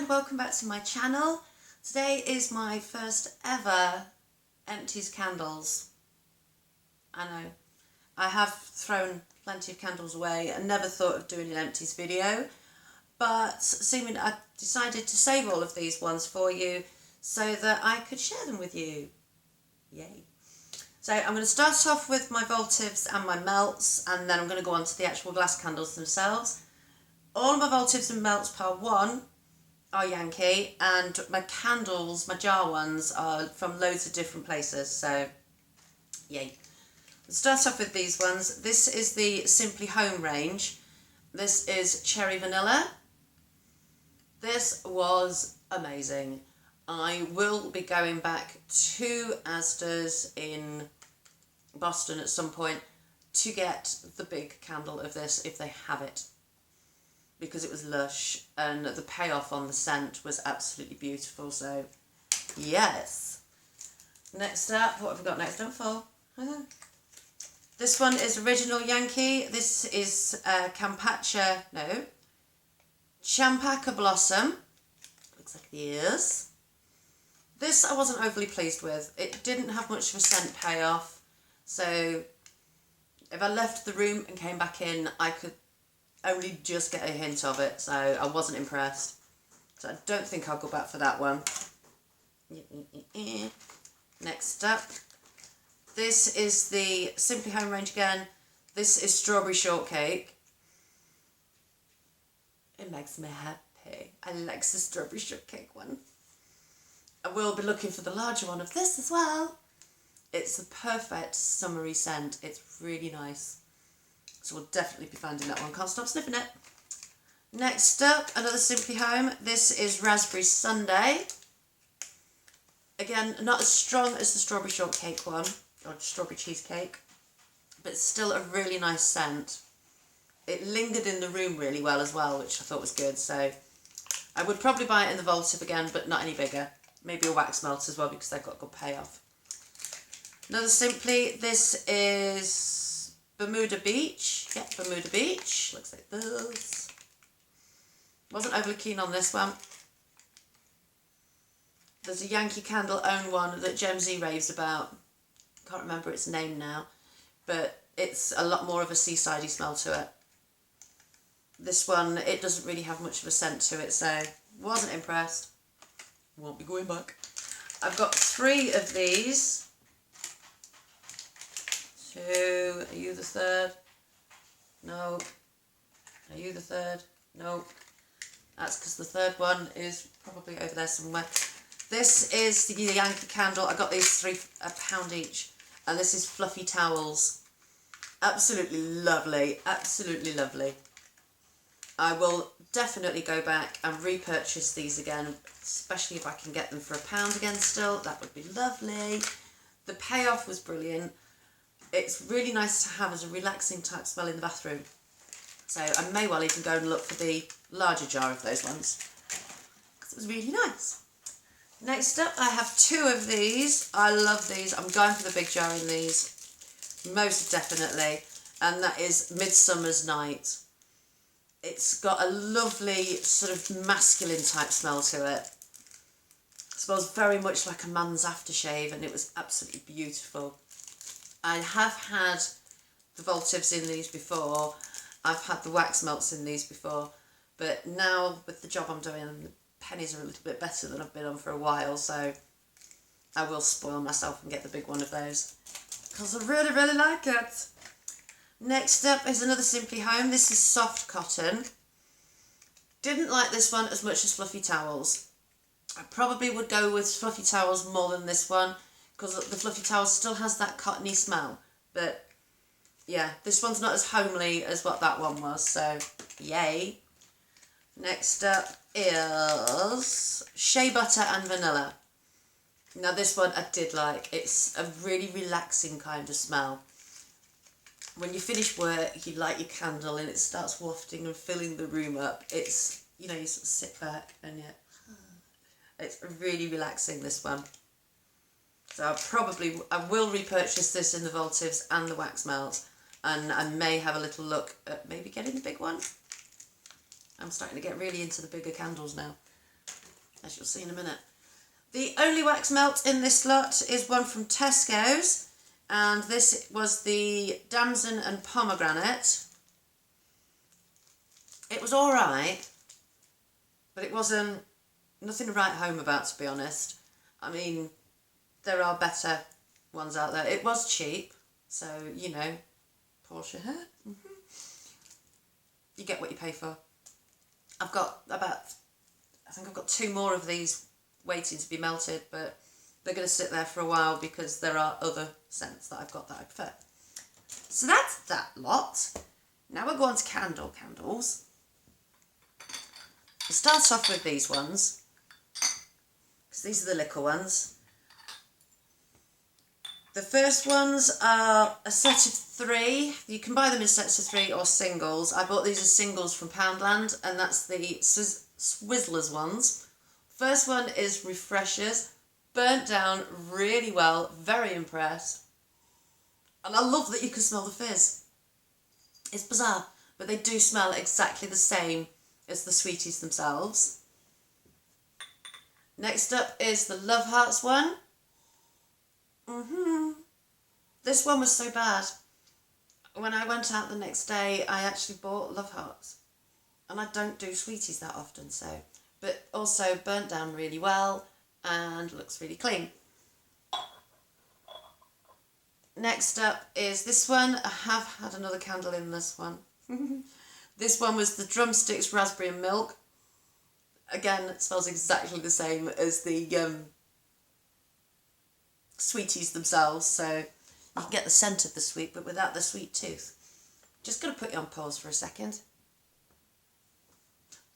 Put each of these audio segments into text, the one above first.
and welcome back to my channel. Today is my first ever empties candles. I know, I have thrown plenty of candles away and never thought of doing an empties video, but seeming I decided to save all of these ones for you so that I could share them with you. Yay. So I'm going to start off with my Voltives and my melts, and then I'm going to go on to the actual glass candles themselves. All my Voltives and melts par 1 are Yankee, and my candles, my jar ones, are from loads of different places, so yay. Let's start off with these ones. This is the Simply Home range. This is Cherry Vanilla. This was amazing. I will be going back to Asda's in Boston at some point to get the big candle of this if they have it, because it was lush and the payoff on the scent was absolutely beautiful. So yes. Next up, what have we got next? Don't fall. This one is Original Yankee. This is Champaca Blossom. Looks like this. This I wasn't overly pleased with. It didn't have much of a scent payoff, so if I left the room and came back in, I could only just get a hint of it, so I wasn't impressed. So I don't think I'll go back for that one. Next up, this is the Simply Home range again. This is Strawberry Shortcake. It makes me happy. I like the Strawberry Shortcake one. I will be looking for the larger one of this as well. It's a perfect summery scent. It's really nice. So we'll definitely be finding that one. Can't stop sniffing it. Next up, another Simply Home. This is Raspberry Sundae. Again, not as strong as the Strawberry Shortcake one, or Strawberry Cheesecake, but still a really nice scent. It lingered in the room really well as well, which I thought was good. So I would probably buy it in the Voltive again, but not any bigger. Maybe a wax melt as well, because they've got good payoff. Another Simply, this is Bermuda Beach. Yep, Bermuda Beach. Looks like this. Wasn't overly keen on this one. There's a Yankee Candle own one that Gem Z raves about. Can't remember its name now, but it's a lot more of a seasidey smell to it. This one, it doesn't really have much of a scent to it, so wasn't impressed. Won't be going back. I've got 3 of these. 2. Are you the third? No. Are you the third? No. That's because the third one is probably over there somewhere. This is the Yankee Candle. I got these 3 £1 each, and this is Fluffy Towels. Absolutely lovely. Absolutely lovely. I will definitely go back and repurchase these again, especially if I can get them for £1 again still. That would be lovely. The payoff was brilliant. It's really nice to have as a relaxing type smell in the bathroom. So I may well even go and look for the larger jar of those ones, because it was really nice. Next up, I have 2 of these. I love these. I'm going for the big jar in these, most definitely. And that is Midsummer's Night. It's got a lovely sort of masculine type smell to it. It smells very much like a man's aftershave, and it was absolutely beautiful. I have had the Voltives in these before. I've had the wax melts in these before, but now with the job I'm doing, the pennies are a little bit better than I've been on for a while, so I will spoil myself and get the big one of those, because I really, really like it. Next up is another Simply Home. This is Soft Cotton. Didn't like this one as much as Fluffy Towels. I probably would go with Fluffy Towels more than this one, because the Fluffy Towels still has that cottony smell. But yeah, this one's not as homely as what that one was, so yay. Next up is Shea Butter and Vanilla. Now this one I did like. It's a really relaxing kind of smell. When you finish work, you light your candle and it starts wafting and filling the room up. It's, you know, you sort of sit back and it's really relaxing, this one. So I will repurchase this in the Voltives and the wax melt, and I may have a little look at maybe getting the big one. I'm starting to get really into the bigger candles now. as you'll see in a minute. The only wax melt in this lot is one from Tesco's, and this was the damson and pomegranate. It was alright, but it wasn't nothing to write home about, to be honest. I mean, there are better ones out there. It was cheap, so, you know, Porsche hair. You get what you pay for. I think I've got 2 more of these waiting to be melted, but they're going to sit there for a while because there are other scents that I've got that I prefer. So that's that lot. Now we'll go on to candles. We'll start off with these ones, because these are the liquor ones. The first ones are a set of 3. You can buy them in sets of 3 or singles. I bought these as singles from Poundland, and that's the Swizzlers ones. First one is Refreshers. Burnt down really well. Very impressed. And I love that you can smell the fizz. It's bizarre, but they do smell exactly the same as the sweeties themselves. Next up is the Love Hearts one. This one was so bad. When I went out the next day, I actually bought Love Hearts. And I don't do sweeties that often, so. But also burnt down really well and looks really clean. Next up is this one. I have had another candle in this one. This one was the Drumsticks Raspberry and Milk. Again, it smells exactly the same as the sweeties themselves, so you can get the scent of the sweet but without the sweet tooth. Just going to put you on pause for a second.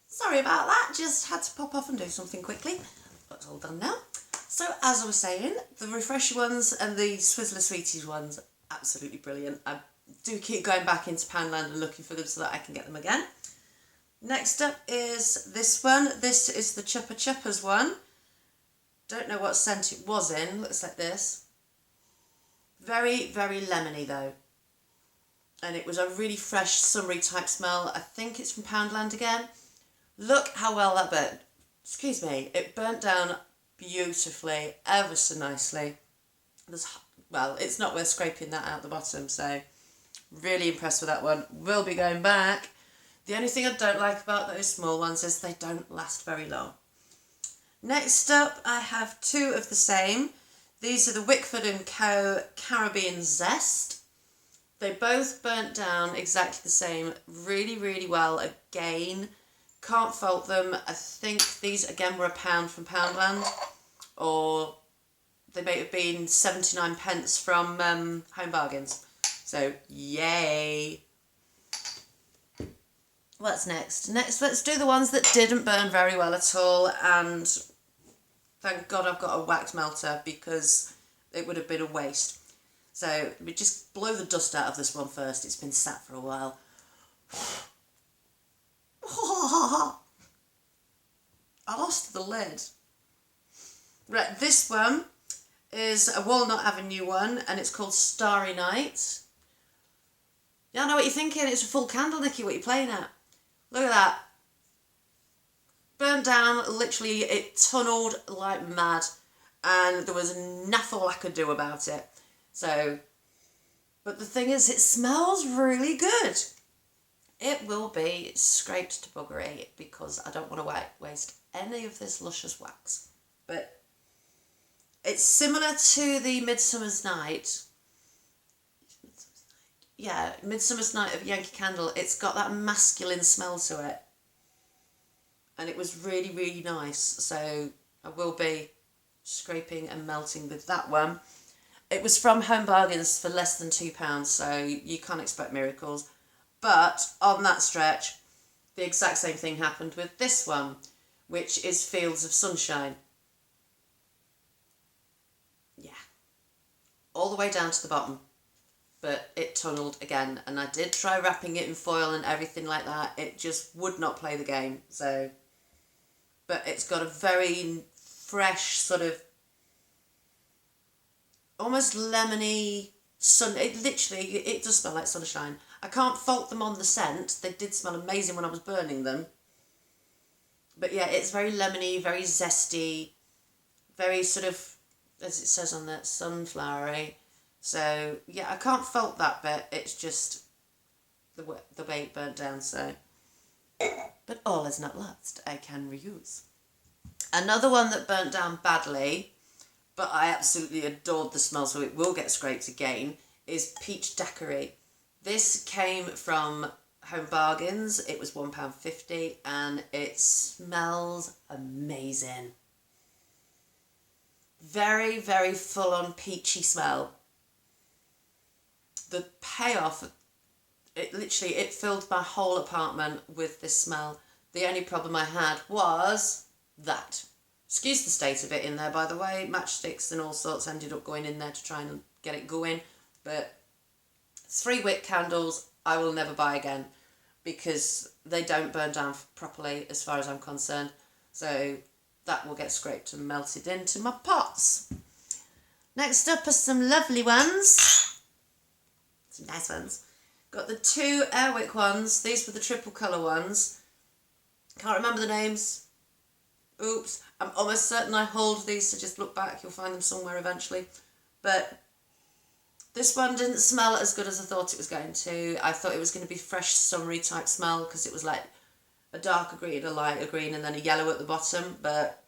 Sorry about that, just had to pop off and do something quickly. That's all done now. So as I was saying, the Refresher ones and the Swizzler Sweeties ones, absolutely brilliant. I do keep going back into Poundland and looking for them so that I can get them again. Next up is this one. This is the Chupa Chupas one. Don't know what scent it was in. Looks like this. Very, very lemony though. And it was a really fresh, summery type smell. I think it's from Poundland again. Look how well that burnt. Excuse me. It burnt down beautifully, ever so nicely. Well, it's not worth scraping that out the bottom, so really impressed with that one. Will be going back. The only thing I don't like about those small ones is they don't last very long. Next up, I have 2 of the same. These are the Wickford & Co. Caribbean Zest. They both burnt down exactly the same, really, really well. Again, can't fault them. I think these, again, were £1 from Poundland, or they may have been 79 pence from Home Bargains. So, yay! What's next? Next, let's do the ones that didn't burn very well at all, and thank God I've got a wax melter because it would have been a waste. So we just blow the dust out of this one first. It's been sat for a while. I lost the lid. Right, this one is a Walnut Avenue one, and it's called Starry Night. Yeah, I know what you're thinking. It's a full candle, Nikki. What are you playing at? Look at that. Burnt down, literally, it tunnelled like mad, and there was nothing I could do about it. So, but the thing is, it smells really good. It will be scraped to buggery because I don't want to waste any of this luscious wax. But it's similar to the Midsummer's Night. Yeah, Midsummer's Night of Yankee Candle. It's got that masculine smell to it. And it was really, really nice. So I will be scraping and melting with that one. It was from Home Bargains for less than £2, so you can't expect miracles. But on that stretch, the exact same thing happened with this one, which is Fields of Sunshine. Yeah. All the way down to the bottom. But it tunnelled again, and I did try wrapping it in foil and everything like that. It just would not play the game. So, but it's got a very fresh sort of almost lemony sun. It does smell like sunshine. I can't fault them on the scent. They did smell amazing when I was burning them. But yeah, it's very lemony, very zesty, very sort of, as it says on that, sunflowery. So yeah, I can't fault that bit. It's just the way it burnt down. So, but all is not lost. I can reuse. Another one that burnt down badly, but I absolutely adored the smell, so it will get scraped again, is Peach Daiquiri. This came from Home Bargains. It was £1.50 and it smells amazing. Very, very full on peachy smell. The payoff, it filled my whole apartment with this smell. The only problem I had was that. Excuse the state of it in there, by the way. Matchsticks and all sorts ended up going in there to try and get it going. But 3 wick candles I will never buy again because they don't burn down properly as far as I'm concerned. So that will get scraped and melted into my pots. Next up are some lovely ones. Some nice ones. Got the 2 Airwick ones. These were the triple colour ones. Can't remember the names. Oops. I'm almost certain I hold these, so just look back. You'll find them somewhere eventually. But this one didn't smell as good as I thought it was going to. I thought it was going to be fresh, summery type smell because it was like a darker green, a lighter green, and then a yellow at the bottom. But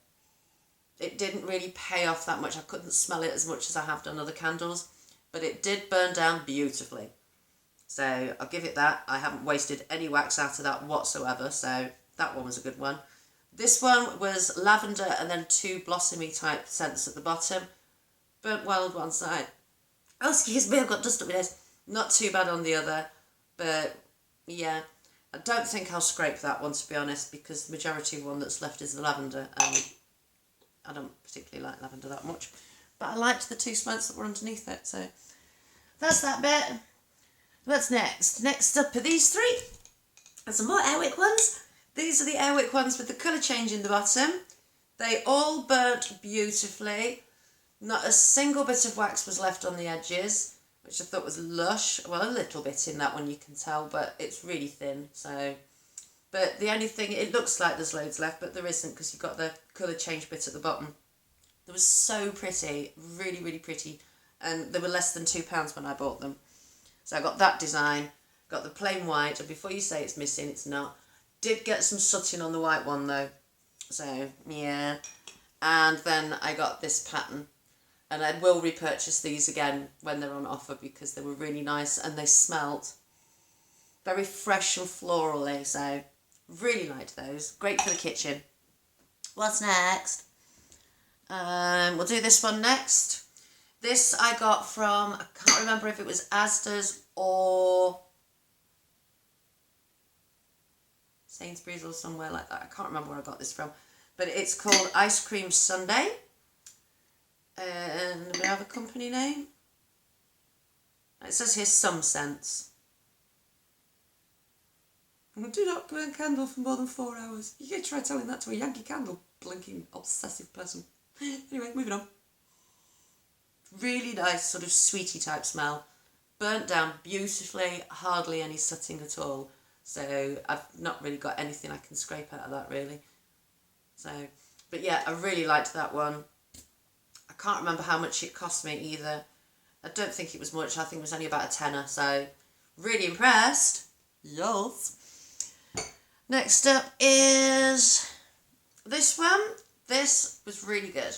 it didn't really pay off that much. I couldn't smell it as much as I have done other candles. But it did burn down beautifully. So I'll give it that. I haven't wasted any wax out of that whatsoever. So that one was a good one. This one was lavender and then 2 blossomy type scents at the bottom. Burnt well on one side. Oh, excuse me, I've got dust up my nose. Not too bad on the other. But yeah, I don't think I'll scrape that one, to be honest, because the majority of one that's left is the lavender. And I don't particularly like lavender that much. But I liked the 2 smokes that were underneath it. So that's that bit. What's next? Next up are these 3. And some more Airwick ones. These are the Airwick ones with the colour change in the bottom. They all burnt beautifully. Not a single bit of wax was left on the edges, which I thought was lush. Well, a little bit in that one, you can tell, but it's really thin. So, but the only thing, it looks like there's loads left, but there isn't because you've got the colour change bit at the bottom. They were so pretty, really, really pretty. And they were less than £2 when I bought them. So I got that design, got the plain white, and before you say it's missing, it's not. Did get some sooting on the white one though, so yeah. And then I got this pattern, and I will repurchase these again when they're on offer because they were really nice and they smelt very fresh and florally, so really liked those. Great for the kitchen. What's next? We'll do this one next. This I got from, I can't remember if it was Asda's or Sainsbury's or somewhere like that. I can't remember where I got this from. But it's called Ice Cream Sundae. And we have a company name. It says here Some Sense. Do not burn candle for more than 4 hours. You can try telling that to a Yankee Candle blinking obsessive person. Anyway, moving on. Really nice sort of sweetie type smell. Burnt down beautifully, hardly any sooting at all. So I've not really got anything I can scrape out of that really. So, but yeah, I really liked that one. I can't remember how much it cost me either. I don't think it was much. I think it was only about a tenner. So really impressed. Yes. Next up is this one. This was really good.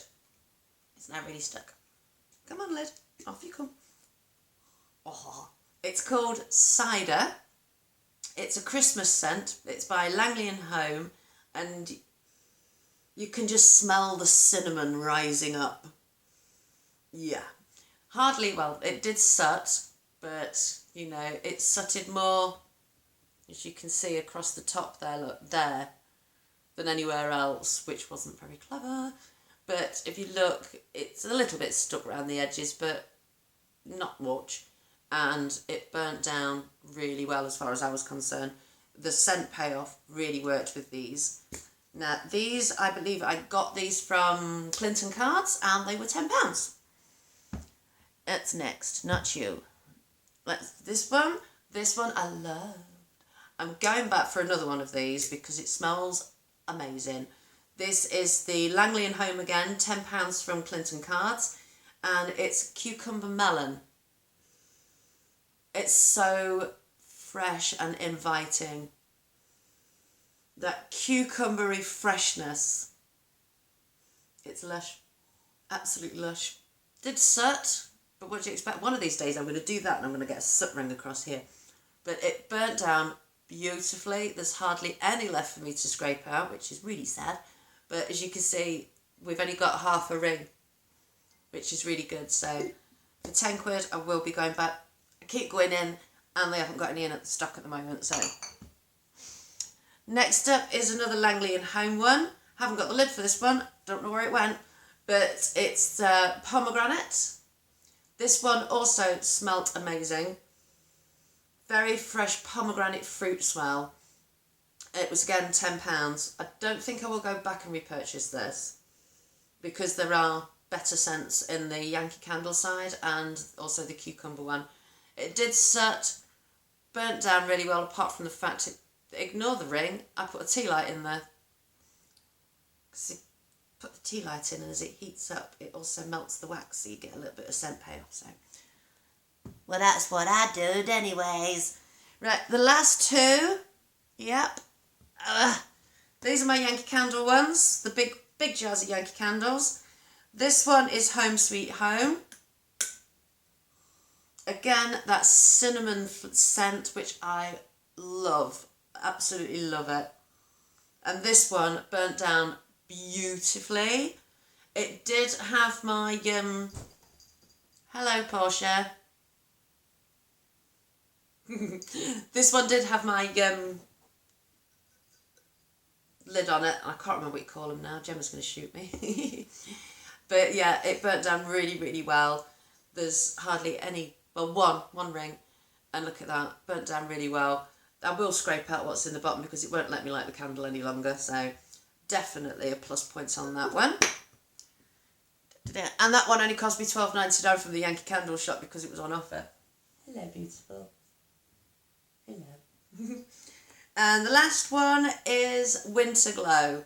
It's now really stuck. Come on, lid. Off you come. Oh, it's called Cider. It's a Christmas scent. It's by Langley and Home, and you can just smell the cinnamon rising up. Yeah. Hardly, well, it did soot, but, you know, it sooted more, as you can see across the top there, look, there, than anywhere else, which wasn't very clever. But if you look, it's a little bit stuck around the edges, but not much. And it burnt down really well as far as I was concerned. The scent payoff really worked with these. Now, these, I believe I got these from Clinton Cards, and they were £10. That's next, not you. This one I love. I'm going back for another one of these because it smells amazing. This is the Langley & Home again, £10 from Clinton Cards, and it's cucumber melon. It's so fresh and inviting. That cucumbery freshness. It's lush, absolutely lush. Did soot, but what do you expect? One of these days I'm going to do that and I'm going to get a soot ring across here. But it burnt down beautifully. There's hardly any left for me to scrape out, which is really sad. But as you can see, we've only got half a ring, which is really good. So for £10, I will be going back. I keep going in, and they haven't got any in at the stock at the moment. So next up is another Langley & Home one. Haven't got the lid for this one. Don't know where it went, but it's pomegranate. This one also smelt amazing. Very fresh pomegranate fruit smell. It was again £10. I don't think I will go back and repurchase this because there are better scents in the Yankee Candle side and also the cucumber one. It did soot, burnt down really well apart from the fact ignore the ring, I put a tea light in there. Because you put the tea light in and as it heats up it also melts the wax so you get a little bit of scent payoff. So, well, that's what I did anyways. Right, the last two, yep. These are my Yankee Candle ones, the big jars of Yankee Candles. This one is Home Sweet Home. Again, that cinnamon scent, which I love, absolutely love it. And this one burnt down beautifully. It did have my, hello Portia. This one did have my, lid on it. I can't remember what you call them now. Gemma's going to shoot me. But yeah, it burnt down really, really well. There's hardly any, well, one ring. And look at that, burnt down really well. I will scrape out what's in the bottom because it won't let me light the candle any longer. So definitely a plus point on that one. And that one only cost me $12.99 from the Yankee Candle shop because it was on offer. Hello, beautiful. Hello. And the last one is Winter Glow.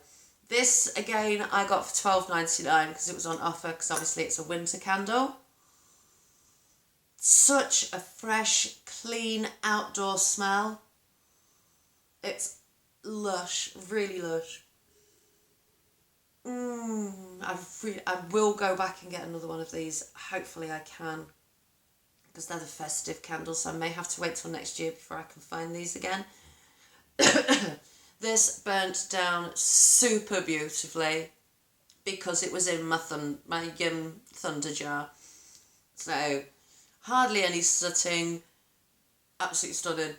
This, again, I got for $12.99 because it was on offer because obviously it's a winter candle. Such a fresh, clean, outdoor smell. It's lush, really lush. I will go back and get another one of these. Hopefully I can. Because they're the festive candles, so I may have to wait till next year before I can find these again. This burnt down super beautifully because it was in my thunder jar. So hardly any sooting, absolutely stunning.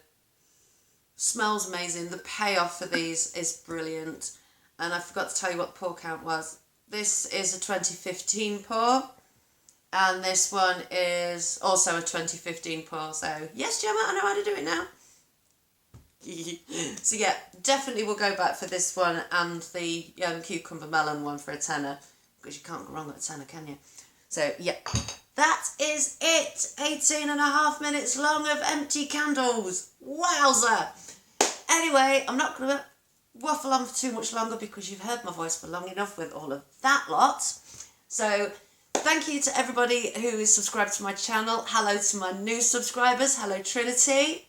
Smells amazing. The payoff for these is brilliant. And I forgot to tell you what pour count was. This is a 2015 pour. And this one is also a 2015 pour. So yes, Gemma, I know how to do it now. So yeah, definitely will go back for this one and the cucumber melon one for a tenner. Because you can't go wrong with a tenner, can you? So yeah, that is it. 18.5 minutes long of empty candles. Wowza. Anyway, I'm not going to waffle on for too much longer because you've heard my voice for long enough with all of that lot. So thank you to everybody who is subscribed to my channel. Hello to my new subscribers. Hello Trinity.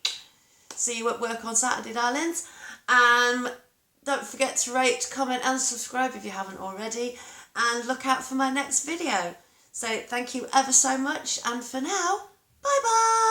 See you at work on Saturday, darlings. Don't forget to rate, comment and subscribe if you haven't already. And look out for my next video. So thank you ever so much. And for now, bye-bye.